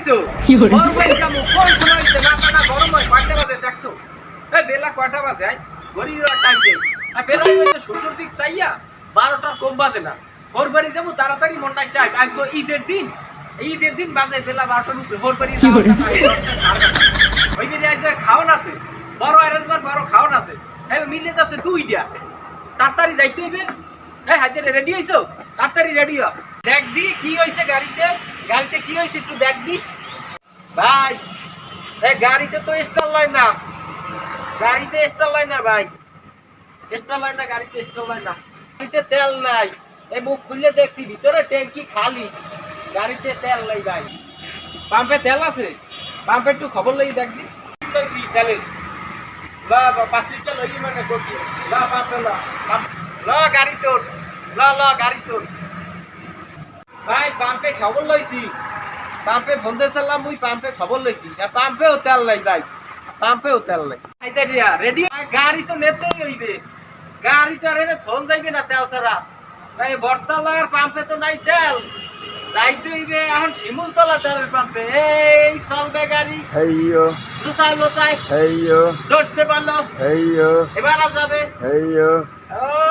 হইছো বরবাই কামু কোন সময় হইছে মাথাটা গরম হয় কয়টা বাজে দেখছো এই বেলা কয়টা বাজে ঘড়ির টাইম দেই আর বেলা হইছে সূর্যের দিক চাইয়া 12টার কম বাজে না বরবারি যাবো তাড়াতাড়ি মনটা চাই আজকে ঈদের দিন বাজে বেলা 12টার উপরে বরবারি ওই যে আজকে খাওন আছে বড় অ্যারেঞ্জমেন্ট বড় খাওন আছে এই মিলে যাচ্ছে দুইটা তাড়াতাড়ি যাইতে হইবে এই হাজারে রেডি হইছো তাড়াতাড়ি রেডি হ দেখ দি কি হইছে গাড়িতে কি হইছে একটু দেখ দি ভাই এই গাড়িতে তো স্টার লয় না ভাই স্টার লয় না গাড়িতে স্টার লয় না গাড়িতে তেল নাই এই মুখ খুলে দেখছি ভিতরে ট্যাঙ্কি খালি গাড়িতে তেল নাই ভাই পাম্পে তেল আছে পাম্পে একটু খবর লই দেখ দি তেলের লা 5 লিটার লই মানে করছি লা পাম্পে লা গাড়ি তোর লা গাড়ি তোর ভাই পাম্পে খবর লইছি পাম্পে বন্ধে চালাম মুই পাম্পে খবর লইছি আর পাম্পেও তেল নাই ভাই পাম্পেও তেল নাই আইতা দিয়া রেডি গাড়ি তো নেতেই হইবে গাড়ি তো আর এনে ফোন যাইবে না তেল ছাড়া ভাই বর্তালার পাম্পে তো নাই তেল যাইতে হইবে এখন শিমুলতলা তেলের পাম্পে এই চলবে গাড়ি হেইয়ো লোচাই হেইয়ো জোরছে ভালো হেইয়ো এবার যাবে হেইয়ো ও